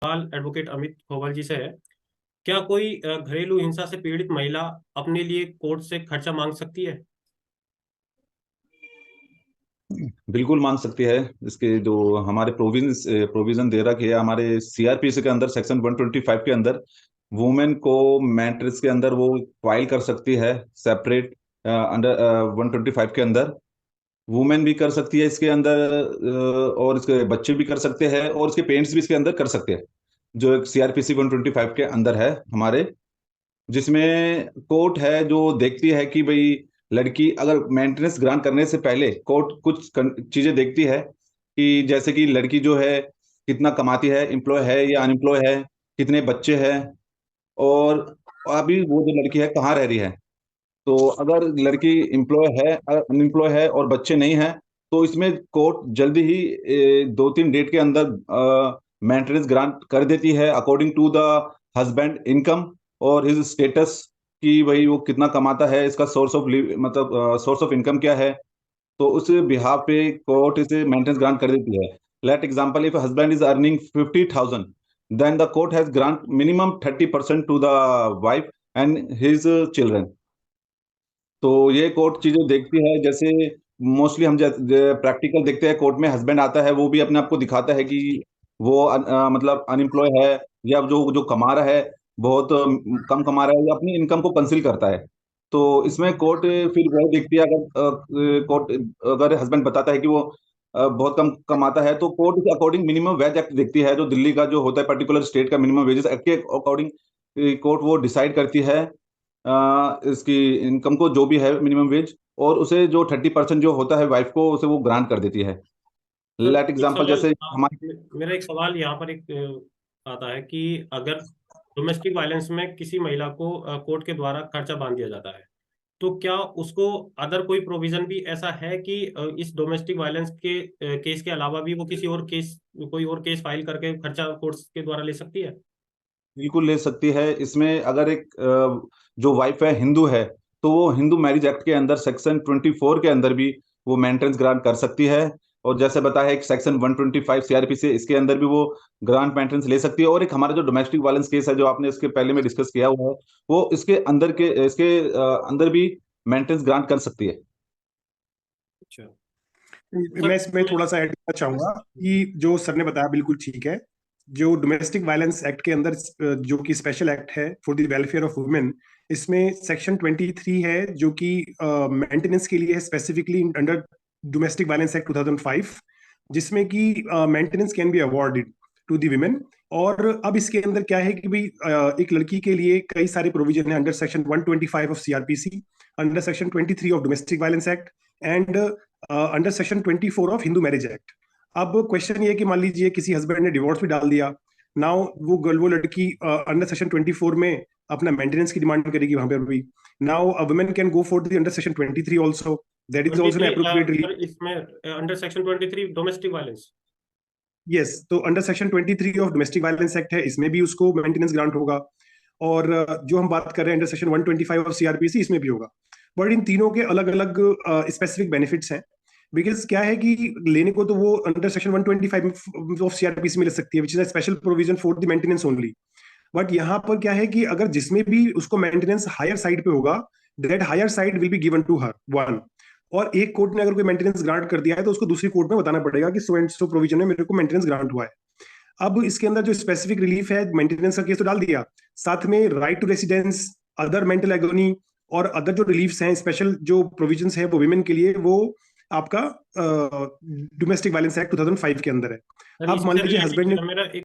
सवाल एडवोकेट अमित खोवल जी से है। क्या कोई घरेलू हिंसा से पीड़ित महिला अपने लिए कोर्ट से खर्चा मांग सकती है? बिल्कुल मांग सकती है। इसके जो हमारे प्रोविजन दे रखे है हमारे सीआरपीसी के अंदर सेक्शन 125 के अंदर, वुमेन को मैट्रिक्स के अंदर वो फाइल कर सकती है सेपरेट अंडर 125 के अंदर। वुमेन भी कर सकती है इसके अंदर, और इसके बच्चे भी कर सकते हैं और इसके पेरेंट्स भी इसके अंदर कर सकते हैं, जो एक सीआरपीसी 125 के अंदर है हमारे। जिसमें कोर्ट है जो देखती है कि भाई लड़की अगर मेंटेनेंस ग्रांट करने से पहले कोर्ट कुछ चीजें देखती है कि जैसे कि लड़की जो है कितना कमाती है, एम्प्लॉय है या अनएम्प्लॉय है, कितने बच्चे हैं, और अभी वो जो लड़की है कहाँ रह रही है। तो अगर लड़की एम्प्लॉय है, अनएम्प्लॉय है और बच्चे नहीं हैं, तो इसमें कोर्ट जल्दी ही 2-3 डेट के अंदर मेंटेनेंस ग्रांट कर देती है according to the husband income और हिज स्टेटस, कि भाई वो कितना कमाता है, इसका सोर्स ऑफ मतलब सोर्स ऑफ इनकम क्या है। तो उस बिहाफ पे कोर्ट इसे मेंटेनेंस ग्रांट कर देती है। Let example, if husband is earning 50,000, then the court has grant minimum 30% to the wife and his children. तो ये कोर्ट चीजें देखती है। जैसे मोस्टली हम प्रैक्टिकल देखते हैं, कोर्ट में हस्बैंड आता है, वो भी अपने आप को दिखाता है कि वो मतलब अनएम्प्लॉय है, या जो जो कमा रहा है बहुत कम कमा रहा है, या अपनी इनकम को कंसील करता है। तो इसमें कोर्ट फिर वह देखती है, अगर कोर्ट अगर हस्बैंड बताता है कि वो बहुत कम कमाता है, तो कोर्ट के अकॉर्डिंग मिनिमम वेज एक्ट देखती है, जो दिल्ली का जो होता है पर्टिकुलर स्टेट का मिनिमम वेजेस एक्ट के अकॉर्डिंग कोर्ट वो डिसाइड करती है इसकी इनकम को, जो भी है मिनिमम वेज, और उसे जो 30% जो होता है वाइफ को, उसे वो ग्रांट कर देती है। सर, लेट एक एग्जांपल, सवाल जैसे हमारे मेरा एक सवाल यहाँ पर आता है कि अगर डोमेस्टिक वायलेंस में किसी महिला को कोर्ट के द्वारा खर्चा बांध दिया जाता है, तो क्या उसको अदर कोई प्रोविजन भी ऐसा है कि इस डोमेस्टिक वायलेंस के केस के अलावा भी वो किसी और केस कोई और केस फाइल करके खर्चा कोर्ट के द्वारा ले सकती है? बिल्कुल ले सकती है। इसमें अगर एक जो वाइफ है हिंदू है, तो वो हिंदू मैरिज एक्ट के अंदर सेक्शन 24 के अंदर भी वो मेंटेनेंस ग्रांट कर सकती है। और जैसे बताया, एक सेक्शन 125 सीआरपी से इसके अंदर भी वो ग्रांट मेंटेनेंस ले सकती है। और एक हमारा जो डोमेस्टिक वायलेंस केस है, जो आपने इसके पहले में डिस्कस किया हुआ है, वो इसके अंदर भी मेंटेनेंस ग्रांट कर सकती है। अच्छा। मैं सर, इसमें थोड़ा सा ऐड करना चाहूंगा कि जो सर ने बताया बिल्कुल ठीक है। जो डोमेस्टिक वायलेंस एक्ट के अंदर जो कि स्पेशल एक्ट है for the welfare of women, इसमें सेक्शन 23 है जो कि मेंटेनेंस के लिए है specifically under domestic violence act 2005, जिसमें कि maintenance can be awarded to the women. और अब इसके अंदर क्या है कि भाई एक लड़की के लिए कई सारे प्रोविजन है under section 125 of CrPC, under section 23 of domestic violence act, and under section 24 of Hindu marriage act. अब क्वेश्चन ये है कि मान लीजिए किसी हस्बैंड ने डिवोर्स भी डाल दिया, नाउ वो लड़की अंडर सेक्शन 24 में अपना मेंटेनेंस की डिमांड करेगी वहां पर भी। Now a women can go for the under section 23 also, that is also an 23 appropriate relief. Sir, इसमें under section 23 domestic violence. Yes, तो under section 23 of domestic violence act है, इसमें भी उसको मेंटेनेंस ग्रांट होगा। और जो हम बात कर रहे हैं अंडर सेक्शन 125 ऑफ सीआरपीसी, इसमें भी होगा। बट इन तीनों के अलग अलग स्पेसिफिक बेनिफिट्स हैं। बिकॉज क्या है कि लेने को तो वो अंडर सेक्शन 125 ऑफ सीआरपीसी में ले सकती है, which is a special provision for the maintenance only. But यहाँ पर क्या है कि अगर जिसमें भी उसको मेंटेनेंस हायर साइड पे होगा, that higher side will be given to her one. और एक कोर्ट ने अगर कोई मेंटेनेंस ग्रांट कर दिया है, तो उसको दूसरी कोर्ट में बताना पड़ेगा कि सो एंड सो प्रोविजन में मेरे को मेंटेनेंस ग्रांट हुआ है। अब इसके अंदर जो स्पेसिफिक रिलीफ है, मेंटेनेंस का केस तो डाल दिया, साथ में right to residence, other mental agony, और अदर जो रिलीफ्स हैं, स्पेशल जो प्रोविजंस हैं वो विमेन के लिए, वो आपका डोमेस्टिक वायलेंस एक्ट 2005 के अंदर है। सर, अब मान इससे लीजिए हस्बैंड ने रिलेटेड मेरा एक